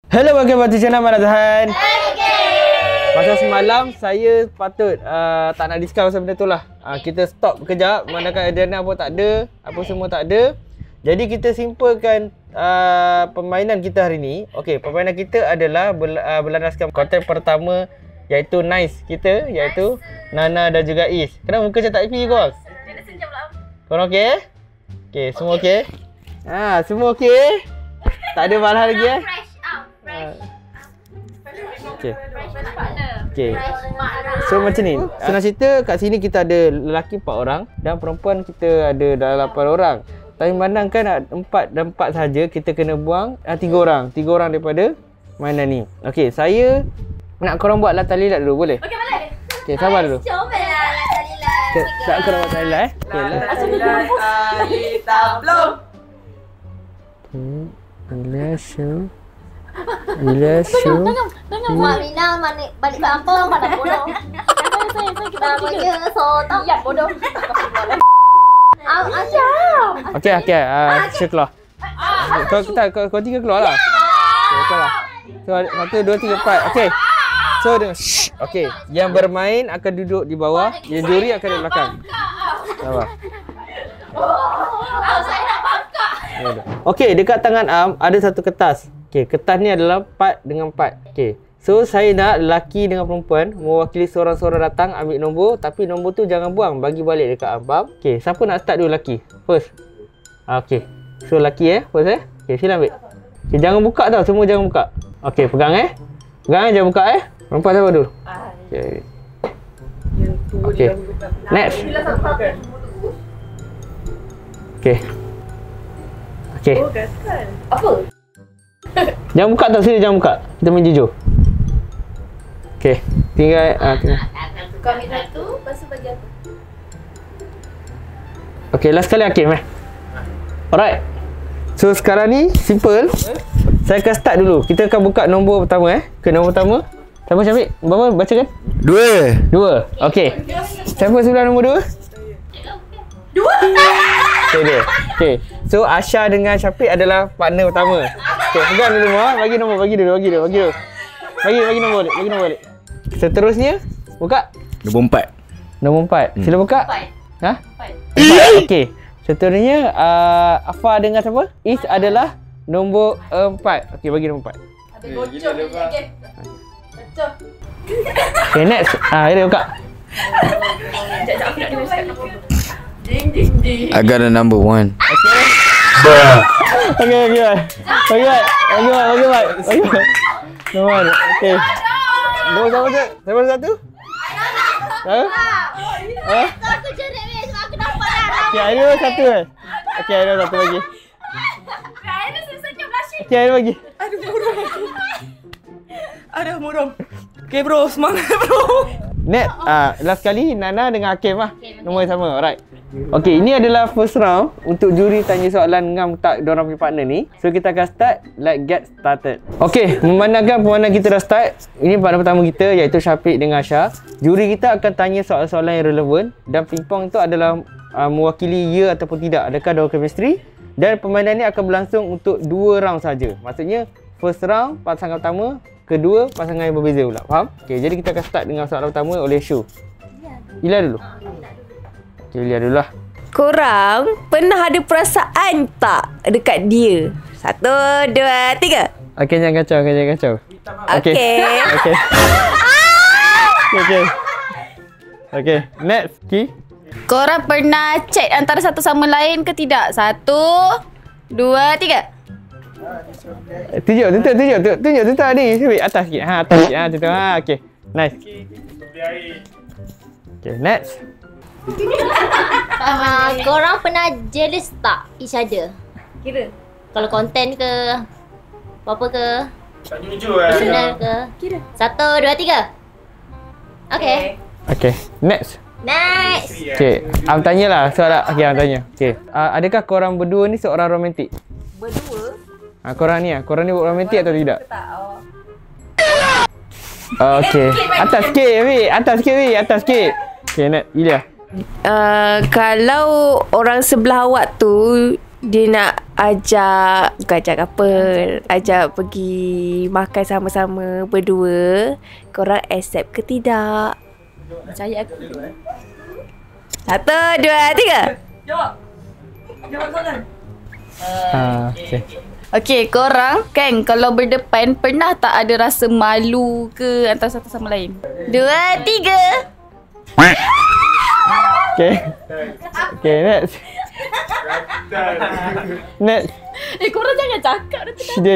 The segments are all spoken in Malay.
Hello, welcome back to channel Mana Tahan. Masa semalam saya patut tak nak discuss pasal benda tu lah. Kita stop kejap, manakala Adriana pun tak ada, apa semua tak ada. Jadi kita simpulkan permainan kita hari ni. Okey, permainan kita adalah berlandaskan konten pertama, iaitu Nice kita, iaitu Nana dan juga Is. Kenapa muka macam tak happy korang? Dia nak senjam lah. Korang okey? Okey, semua okey? Semua okey? Tak ada masalah lagi Okay. Okay. So macam ni. Senang cerita, kat sini kita ada lelaki 4 orang dan perempuan kita ada dalam 8 orang. Tapi memandangkan 4 dan 4 saja, kita kena buang 3 orang. 3 orang daripada mainan ni. Okey, saya nak korang buat latar lilat dulu, boleh? Okey, boleh. Okey, sabar dulu. Cobalah latar lilat. Tak korang buat latar lilat Okey, latar lilat belum. Jangan Mak Mina balik kampung pada bodoh. Namanya Sotong. Ya, bodoh. Okey, saya keluar. Kau tiga keluar lah. Okey, keluar. So, 1, 2, 3, 4. Okey. So, okey. Yang bermain akan duduk di bawah, yang juri akan di belakang. Sabar. Saya nak bangkak. Okey, dekat tangan Am ada satu kertas. Okey, kertas ni adalah part dengan part. Okey. So, saya nak lelaki dengan perempuan mewakili seorang-seorang datang ambil nombor, tapi nombor tu jangan buang, bagi balik dekat Am. Faham? Okey, siapa nak start dulu lelaki? First. Okey. So, lelaki first Okey, sila ambil. Okey, jangan buka tau, semua jangan buka. Okey, pegang Pegang jangan buka Perempuan siapa dulu? Okey. Okey. Next. Okey. Okey. Apa? Jangan buka tau, sini jangan buka. Kita main jujur. Okey. Tinggal Kau ambil satu, lepas tu bagi aku. Okey, last kali Hakim Alright. So sekarang ni simple. Saya akan start dulu. Kita akan buka nombor pertama Okey, nombor pertama. Siapa Syafiq? Berapa? Baca kan? 2. Okey. Siapa sebelah nombor 2? 2. Okey dia. Okey. So Asha dengan Syafiq adalah partner pertama. Okey, pegang dulu bagi nombor, bagi dulu. Bagi nombor balik. Seterusnya buka Nombor 4. nombor 4. Sila buka. 4. 4. Okey. Seterusnya Afa dengan siapa? Is adalah nombor 4. Okey, bagi nombor 4. Habis bocor ni lagi. Bocor. Okay, next. Dia buka. Sekejap, aku nak dengar nombor. Ding. I got a number 1. Okay. Nombor 1. Okay. Nombor siapa satu? Aku jerit weh sebab aku nampak dah. Okay, ada satu Okay, ada satu lagi. Ada senyum blushing. Okay, ada lagi. Aduh, murung. Okay bro, semangat bro. Next, last kali Nana dengan Hakim Nombor yang sama, alright. Okay, ini adalah first round untuk juri tanya soalan ngam tak diorang punya partner ni. So, kita akan start. Let's get started. Okay, memandangkan permainan kita dah start. Ini partner pertama kita, iaitu Syafiq dengan Asha. Juri kita akan tanya soalan-soalan yang relevan. Dan pingpong itu adalah mewakili ya ataupun tidak. Adakah ada chemistry? Dan permainan ni akan berlangsung untuk 2 round saja. Maksudnya, first round pasangan pertama, kedua pasangan yang berbeza pula. Faham? Okay, jadi kita akan start dengan soalan pertama oleh Shu. Ila dulu. Okay, lihat dulu lah. Korang pernah ada perasaan tak dekat dia? 1, 2, 3. Okay, jangan kacau. Okay. Okay, next. Ki. Korang pernah chat antara satu sama lain ke tidak? 1, 2, 3. Tunjuk ni. Syafiq, atas sikit. Atas sikit. Macam tu. Okay. Nice. Okay, next. Korang pernah jealous tak each other? Kira. Kalau konten ke apa ke? Tak jujur Personal ke? Kira. 1, 2, 3. Okay. Okay, next. Nice. Okay, Am tanyalah soalan. Okay, Am tanya. Okay, adakah korang berdua ni seorang romantik? Berdua. Korang ni romantik atau tidak? Tak. Okay. Atas sikit. Okay, next. Ilya. Kalau orang sebelah awak tu dia nak bukan ajak couple, ajak pergi makan sama-sama berdua. Korang accept ke tidak? Percaya aku. 1, 2, 3. Jawab soalan. Okay. Okay, korang kan kalau berdepan pernah tak ada rasa malu ke antara satu sama lain? 2, 3. Okay. Okay, next. Next. Korang jangan cakap dah tu. Dia.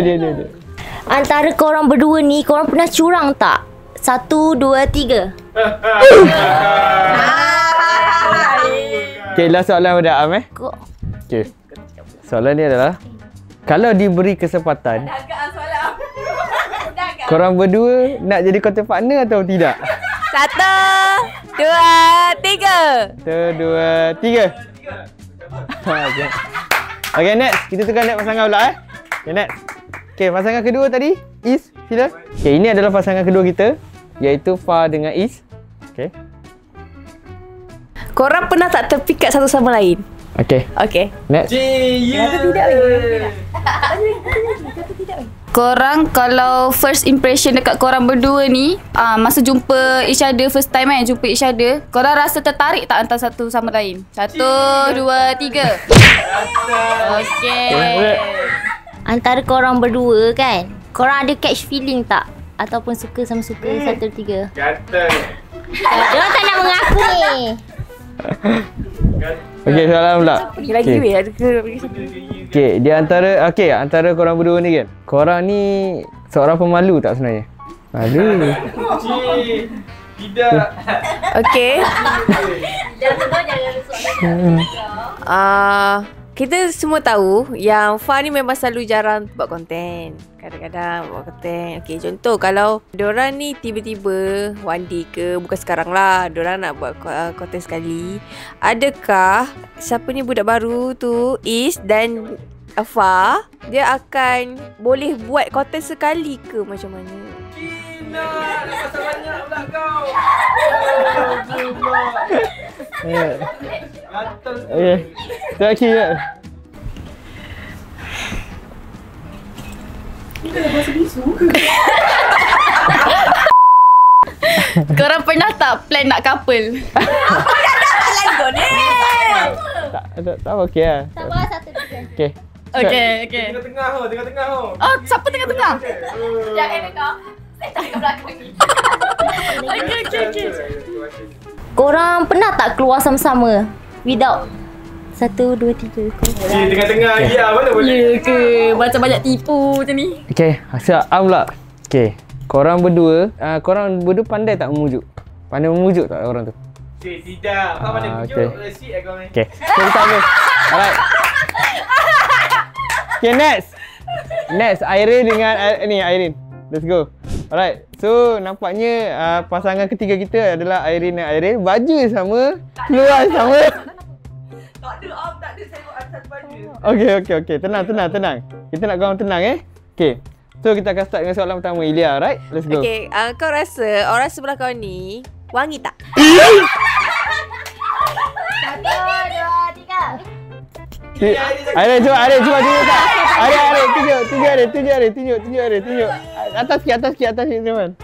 Antara korang berdua ni, korang pernah curang tak? 1, 2, 3. Okay, last soalan pada Am Kok Okay. Soalan ni adalah, kalau diberi kesempatan, korang berdua nak jadi content partner atau tidak? 1, 2, 3. 1, 2, 3. Okay. Okay, next. Kita tukar next pasangan pula Okay, next. Okay, pasangan kedua tadi, Is, sila. Okay, ini adalah pasangan kedua kita, iaitu Fah dengan Is. Okay. Korang pernah tak terpikat satu sama lain? Okay. Okay. Next. Korang kalau first impression dekat korang berdua ni, masa jumpa each other first time kan, jumpa each other, korang rasa tertarik tak antara satu sama lain? 1, 2, 3. Okay. antara korang berdua kan, korang ada catch feeling tak? Ataupun suka sama suka 1, 3? Kata. Diorang tak nak mengaku ni. Okay, soalan pula. Lagi weh ada ke? Okay, antara korang berdua ni kan, korang ni seorang pemalu tak sebenarnya? Malu. Tidak. Okay. Jangan Kita semua tahu yang Fah ni memang selalu jarang buat konten. Kadang-kadang buat konten. Okay, contoh kalau diorang ni tiba-tiba one day ke, bukan sekarang lah, diorang nak buat konten sekali. Adakah siapa ni budak baru tu, Is dan Fah, dia akan boleh buat konten sekali ke macam mana? Nak pasal banyak pula kau. Gatal. Okay. Terakhir kan? Korang pernah tak plan nak couple? Tak okey lah. Sabar 1, 3. Okay. Okay. Tengah-tengah tu, tengah-tengah tu. Oh, siapa tengah-tengah? Jangan tengah. Saya tak kat belakang ni. Okay. Korang pernah tak keluar sama-sama without 1, 2, 3? Tengah-tengah ya, mana boleh. Ya ke? Macam banyak tipu macam ni. Okay, Asya Am pula. Okay, korang berdua pandai tak memujuk? Pandai memujuk tak orang tu? Tidak. Kau mana pujuk? okay. Resip kau ni. Okay, so kita habis. Alright. Okay, next Irene dengan Irene. Let's go. Alright, so nampaknya pasangan ketiga kita adalah Irene dan Irene. Baju sama, keluar sama. Tak ada saya atas baju. Okay. Tenang. Kita nak korang tenang Okay. So kita akan start dengan soalan pertama, Ilya, right? Let's go. Okay, kau rasa orang sebelah kau ni wangi tak? 1, 2, 3. Irene, cuba tunjuk tak? Irene, tunjuk. Atas sikit teman.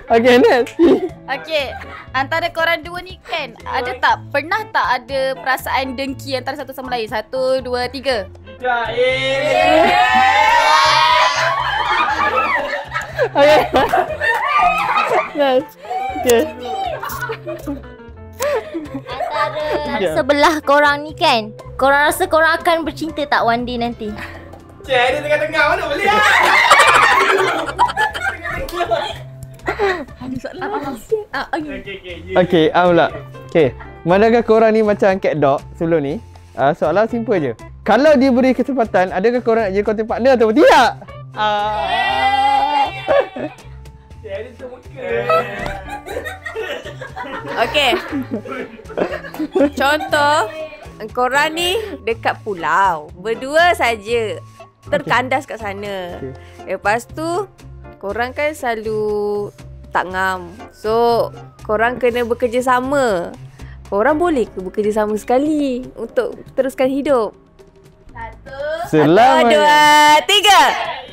Okay, next. Okay, antara korang dua ni kan, pernah tak ada perasaan dengki antara satu sama lain? 1, 2, 3. Ya, Okay. Next. Okay. Antara sebelah korang ni kan, korang rasa korang akan bercinta tak one day nanti? Cik, dia tengah-tengah mana boleh ah? Okay, pula. Okay, manakah korang ni macam cat dog sebelum ni? Soalan simple je. Kalau diberi kesempatan, adakah korang nak jadi content partner atau tidak? Cik, dia termuka. Okay. Contoh, korang ni dekat pulau, berdua saja, terkandas kat sana. Lepas tu, korang kan selalu tak ngam. So, korang kena bekerjasama. korang boleh ke bekerja sama sekali untuk teruskan hidup? 1, Selamat. 2, 3.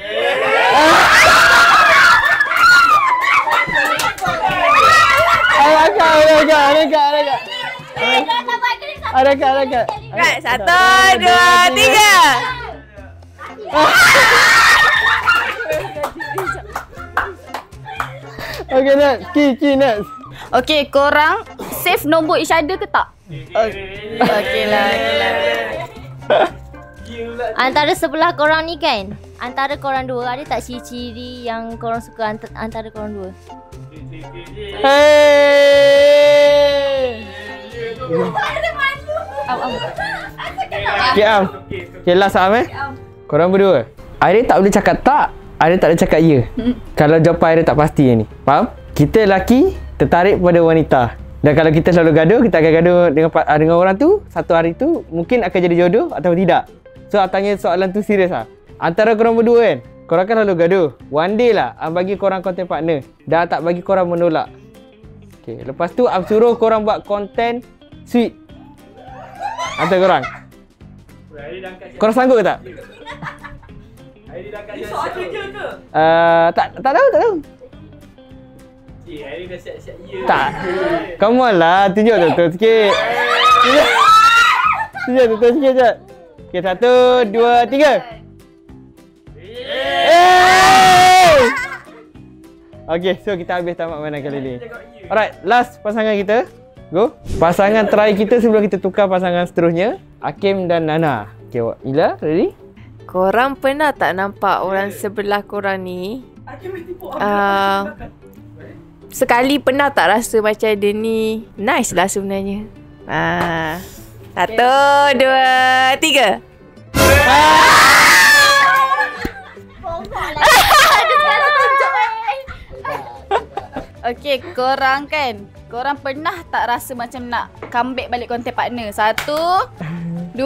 Ada. Right, 1, 2, 3. Okay, next. Key next. Okay, korang save nombor each other ke tak? Okay lah. Antara sebelah korang ni kan, antara korang dua, ada tak ciri-ciri yang korang suka antara korang dua? Hey. Okay, Am. Okay, last Am Korang berdua. Aira tak boleh cakap tak, Aira tak boleh cakap ya. Kalau jawapan Aira tak pasti ni. Faham? Kita lelaki tertarik pada wanita. Dan kalau kita selalu gaduh, kita akan gaduh dengan orang tu. Satu hari tu mungkin akan jadi jodoh atau tidak. So, tanya soalan tu serius lah. Antara korang berdua kan, korang kan selalu gaduh. One day lah, Am bagi korang content partner. Dah tak bagi korang menolak. Okay, lepas tu Am suruh korang buat content sweet. Antara korang. Korang sanggup ke tak? Soal kerja ke? Tak tahu. Hari dah siap-siap ya. Tak. Come on lah, tunjuk betul sikit. Tunjuk betul sikit je. Okay, 1, 2, 3. Okay, so kita habis tamat mainan kali ni. Alright, last pasangan kita. Go. Pasangan terakhir kita sebelum kita tukar pasangan seterusnya. Hakim dan Nana. Okay, Ila, ready? Korang pernah tak nampak orang sebelah korang ni sekali pernah tak rasa macam dia ni nice lah sebenarnya? 1, 2, 3. Okay, korang kan, korang pernah tak rasa macam nak comeback balik contact partner? 1, 2, 3.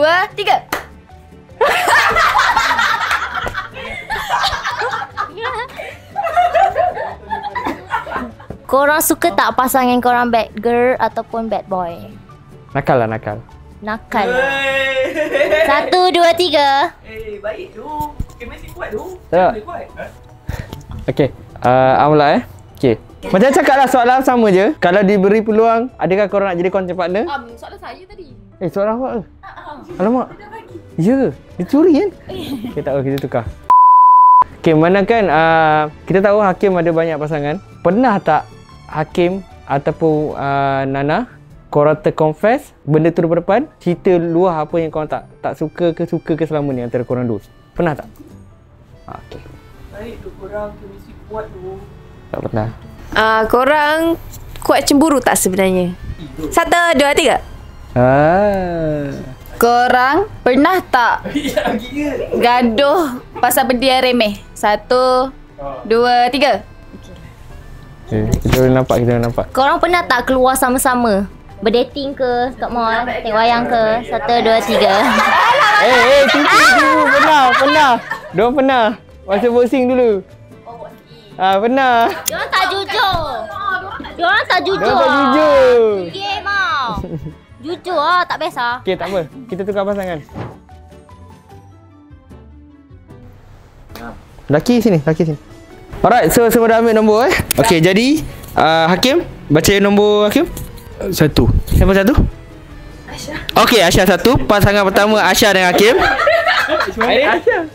Korang suka tak pasangan korang bad girl ataupun bad boy? Nakal lah, nakal. Nakal. 1, 2, 3. Baik tu. Chemistry kuat tu. Tak. Boleh kuat. Okay, Amla Okay. Macam cakap lah soalan sama je. Kalau diberi peluang, adakah korang nak jadi content partner? Soalan saya tadi. Soalan awak ke? Alamak. Ya ke? Dia curi kan? Okay, tak apa, kita tukar. Okay, mana kan kita tahu Hakim ada banyak pasangan. Pernah tak Hakim ataupun Nana korang terconfess benda tu depan, cerita luah apa yang korang tak suka ke selama ni antara korang dua? Pernah tak? Okay. Baik tu korang chemistry kuat tu. Tak pernah. Korang kuat cemburu tak sebenarnya? 1, 2, 3. Korang pernah tak gaduh pasal benda yang remeh? 1, 2, 3. Kita boleh nampak. Korang pernah tak keluar sama-sama? Berdating ke, kat mall, tengok wayang ke? 1, 2, 3. Tipu. Pernah. Diorang pernah. Masa boxing dulu. Pernah. Diorang tak jujur. Diorang tak jujur. Game tau. Jujur lah, tak biasa. Okay, tak apa. Kita tukar pasangan. Laki sini. Alright, so semua dah ambil nombor Okay, jadi Hakim, baca nombor Hakim. 1. Siapa satu? Aisyah. Okay, Aisyah 1. Pasangan pertama Aisyah dengan Hakim. Aisyah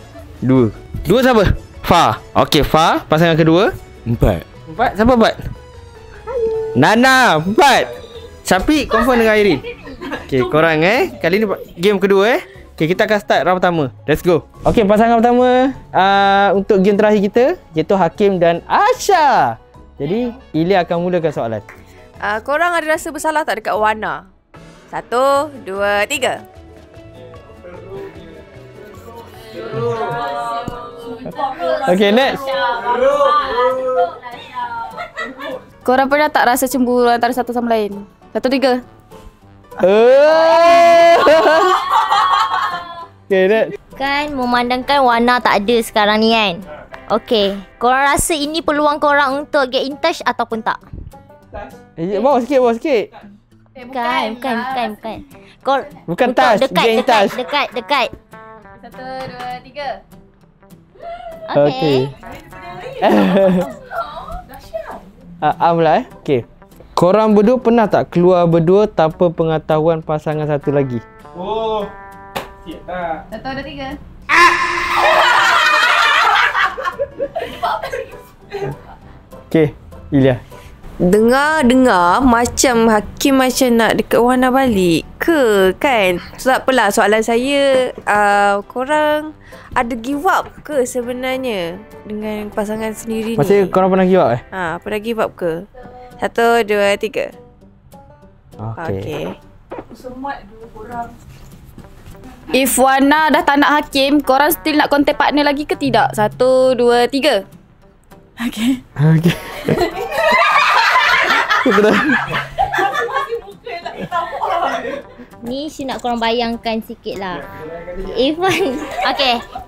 2 siapa? Fa. Okay, Fa. Pasangan kedua 4. 4. Siapa 4? Nana 4. Syafiq confirm dengan Airin. Okay, korang kali ni game kedua Okay, kita akan start round pertama. Let's go. Okay, pasangan pertama untuk game terakhir kita, iaitu Hakim dan Aisyah. Jadi, Ilya akan mulakan soalan. Korang ada rasa bersalah tak dekat Wana? 1, 2, 3. Okay, next. Korang pernah tak rasa cemburu antara satu sama lain? 1, 3. Okay, next. Kan memandangkan Wana tak ada sekarang ni kan. Okay, korang rasa ini peluang korang untuk get in touch ataupun tak? Bawa sikit. Bukan. Bukan tas, Dekat. 1, 2, 3. Okay. Amlah Okay. Korang berdua pernah tak keluar berdua tanpa pengetahuan pasangan satu lagi? Oh. Siap tak? 1, 2, 3. Okay, Ilya. Dengar macam Hakim macam nak dekat Wana balik ke kan? Tak apalah soalan saya, korang ada give up ke sebenarnya dengan pasangan sendiri Maksudnya ni? korang pernah give up Pernah give up ke? 1, 2, 3. Okay. Semat dua korang. If Wana dah tak nak Hakim, korang still nak contact partner lagi ke tidak? 1, 2, 3. Okay. Masih muka nak tambah. Ni si nak korang bayangkan sikit lah.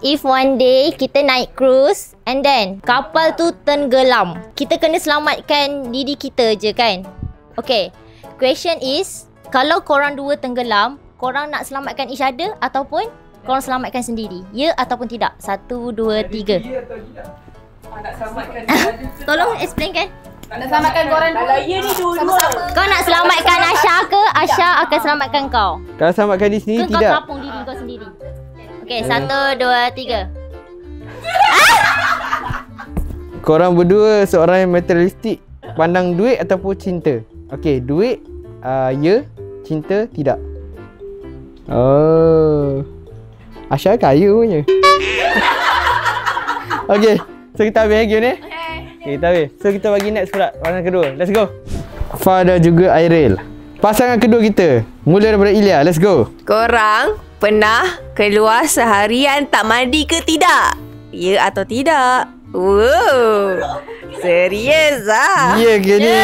If one day kita naik cruise and then kapal tu tenggelam, kita kena selamatkan diri kita je kan? Okay, question is, kalau korang dua tenggelam, korang nak selamatkan each other ataupun korang selamatkan sendiri? Ya ataupun tidak? 1, 2, 3. Ya atau tidak? Nak selamatkan dia ada ke? Tolong explain kan? Nak selamatkan korang dua. Kalau ya ni dua-dua. Kau nak selamatkan Asha ke Asha akan selamatkan kau? Kalau selamatkan diri sendiri, Ke kau tidak. kapung diri kau sendiri? Okay, 1, 2, 3. Korang berdua seorang yang materialistik, pandang duit ataupun cinta? Okay, duit, ya. Cinta, tidak. Oh, Asha kaya punya. Okay, so kita habis game ni. Okay, kita habis. So kita bagi next pula, pasangan kedua. Let's go. Fa dan juga Airil. Pasangan kedua kita, mula daripada Ilya. Let's go. Korang pernah keluar seharian tak mandi ke tidak? Ya atau tidak? Wow, serius ah? Ya ke ni?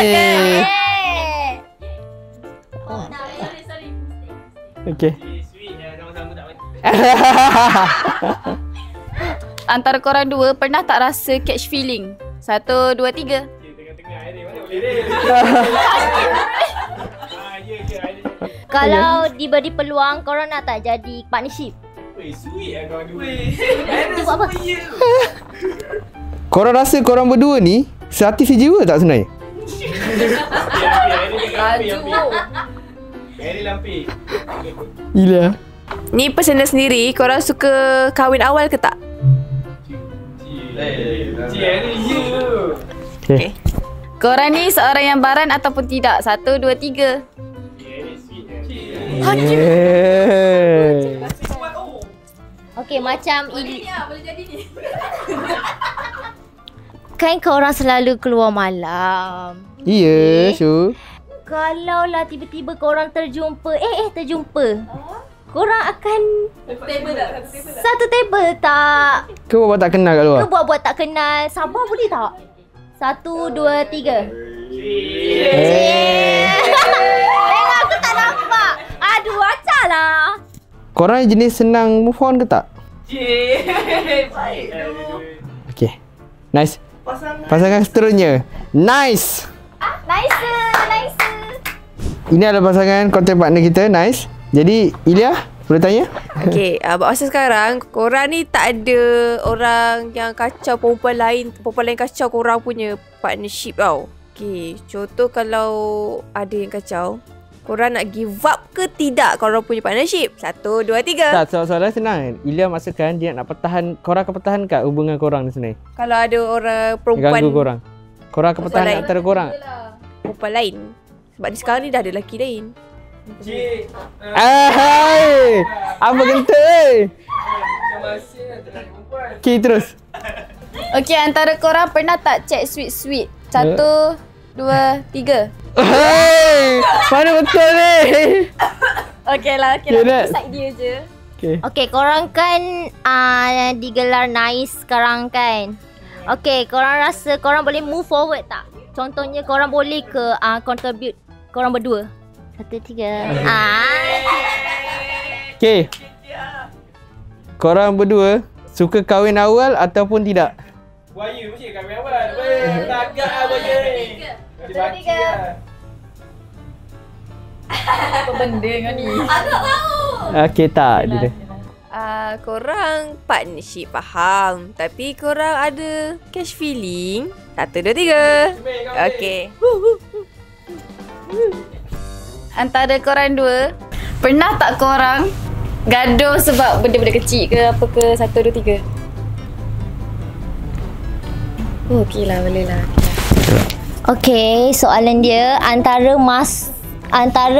Okay. Antara korang dua pernah tak rasa catch feeling? 1, 2, 3. Kalau diberi peluang, korang nak tak jadi partnership? Tu buat apa? Korang rasa korang berdua ni sehati sejiwa tak sebenarnya? Ilya. Ni personal sendiri, korang suka kahwin awal ke tak? Okay. Korang ni seorang yang baran ataupun tidak? 1, 2, 3. Okay, macam kan korang selalu keluar malam. Ya, Syu. Kalau lah tiba-tiba korang terjumpa, terjumpa, korang akan satu table tak? Ke buat tak kenal kat luar? Ke buat-buat tak kenal? Sabar boleh tak? 1, 2, 3. Tengok aku tak nampak. Aduh, acah lah. Korang jenis senang move on ke tak? Baik tu. Okay. Nice. Pasangan seterusnya. Nice. Nice. Ini adalah pasangan content partner kita. Nice. Jadi, Ilya, boleh tanya? Okay, masa sekarang, korang ni tak ada orang yang kacau perempuan lain kacau korang punya partnership tau. Okay, contoh kalau ada yang kacau, korang nak give up ke tidak korang punya partnership? 1, 2, 3. Tak, soalan senang. Ilya maksudkan dia nak pertahan, korang akan pertahankan hubungan korang ni sebenarnya. Kalau ada orang perempuan Ganggu korang. Korang akan pertahan lain. antara korang. perempuan lain. Sebab dia sekarang ni dah ada lelaki lain. Hai, apa kentut? Okay, terus. Okay, antara korang pernah tak chat sweet-sweet? 1, 2, 3. Hai, mana betul ni? Okay lah, Okay, next. side dia je. Okay. Okay, korang kan digelar nice sekarang kan. Okay, korang rasa korang boleh move forward tak? Contohnya korang boleh ke contribute korang berdua? 1, 3. Okay. Korang berdua suka kahwin awal ataupun tidak? Buaya mesti kahwin awal. Weh, tagak lah buaya ni. Dia baca lah. Apa benda kau ni? Okey tak dia. Korang partnership faham, tapi korang ada cash feeling. 1, 2, 3. Okay. Antara korang dua, pernah tak korang gaduh sebab benda-benda kecil ke apa ke? 1, 2, 3. Oh, okey lah, boleh lah. Okay, soalan dia antara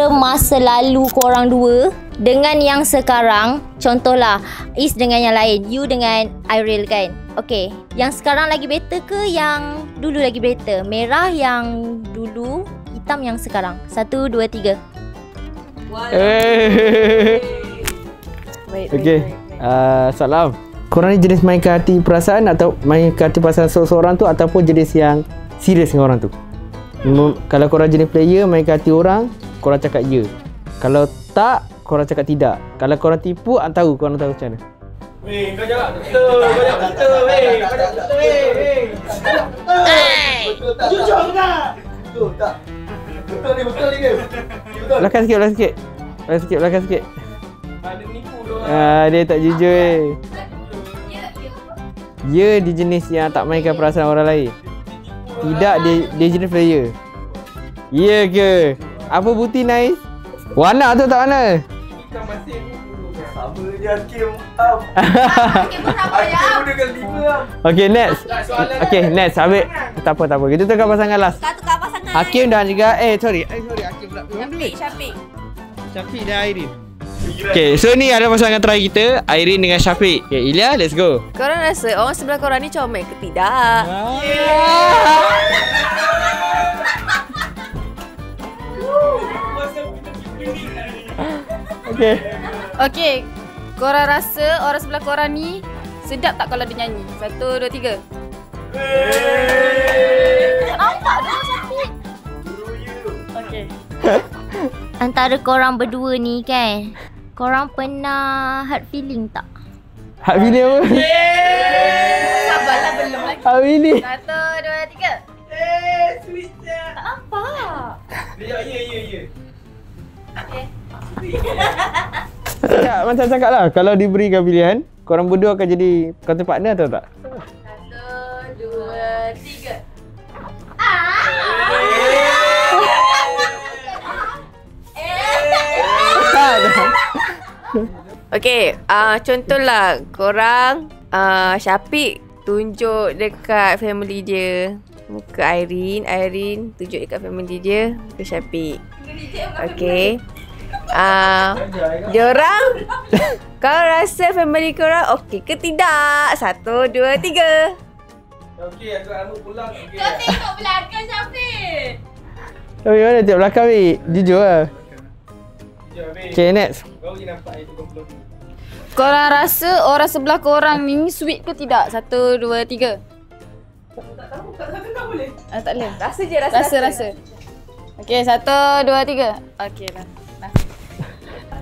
masa lalu korang dua dengan yang sekarang. Contohlah, Is dengan yang lain, you dengan Airil kan. Okay, yang sekarang lagi better ke yang dulu lagi better? Merah yang dulu, hitam yang sekarang. 1, 2, 3. Okey. Salam. Korang ni jenis main ke hati perasaan atau main ke hati perasaan seorang tu ataupun jenis yang serius dengan orang tu? Kalau korang jenis player main ke hati orang, korang cakap ya. Kalau tak, korang cakap tidak. Kalau korang tipu, tahu korang tahu macam mana. Weh, kau jawab betul. Kau jawab betul, weh. Kau jawab betul, weh. Betul tak? Jujur tak? Betul tak? Betul ni ke? Betul. Belakang sikit. Belakang sikit. Ada nipu doang. Dia tak jujur. Ya, dia jenis yang tak mainkan perasaan orang lain. Tidak, dia jenis player. Ya ke? Apa bukti Nais? Warna tu tak warna? Kita masih sama je Hakim. Hakim udah kali 5. Okay, next. Okay, next. Habis. Tak apa. Kita tukar pasangan last. Tukar pasangan. Hakim dan juga sorry Hakim pula. Syafiq dan Airin. Okay, so ni ada pasangan terakhir kita, Airin dengan Syafiq. Okay, Ilya, let's go. Korang rasa orang sebelah korang ni comel ke tidak? Okay. Okay, korang rasa orang sebelah korang ni sedap tak kalau dia nyanyi? 1, 2, 3. Nampak dah Syafiq. Okay. Antara korang berdua ni kan, korang pernah hurt feeling tak? Hak feeling apa? Sabarlah, belum lagi. Hak feeling. 1, 2, 3. Sweet je. Tak nampak. Ya. Macam cakap lah, kalau diberikan pilihan, korang berdua akan jadi content partner atau tak? 1, 2, 3. Okay, contohlah korang Syafiq tunjuk dekat family dia muka Airin, Airin tunjuk dekat family dia muka Syafiq. Okay. Diorang kau rasa family korang okey ke tidak? 1, 2, 3. Okey, aku pulang. Okey. Kau tengok belakang Syafiq. Tapi mana tengok belakang ni? Jujur lah. Okay, next. Kau je nampak itu komplo. Korang rasa orang sebelah korang ni sweet ke tidak? 1, 2, 3. Tak tahu boleh. Tak boleh. Rasa je Rasa. Okay, 1, 2, 3. Okay lah.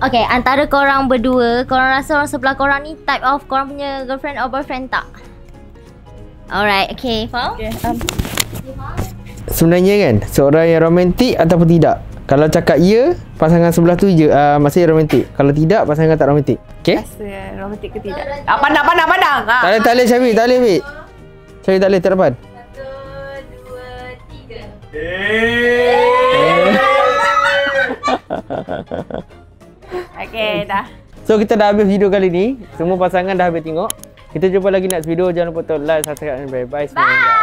Okay, antara korang berdua, korang rasa orang sebelah korang ni type of korang punya girlfriend or boyfriend tak? Alright, okay, faham? Okay. Sebenarnya kan, seorang yang romantik ataupun tidak. Kalau cakap ya, pasangan sebelah tu je masih romantik. Kalau tidak, pasangan tak romantik. Okay? Rasa romantik ke tidak? Pandang. Tak boleh Syafiq, tak boleh Syafiq. Syafiq tak boleh, tak dapat. 1, 2, 3. Okay, dah. So kita dah habis video kali ni. Semua pasangan dah habis tengok. Kita jumpa lagi next video. Jangan lupa like, subscribe dan bye-bye. Bye.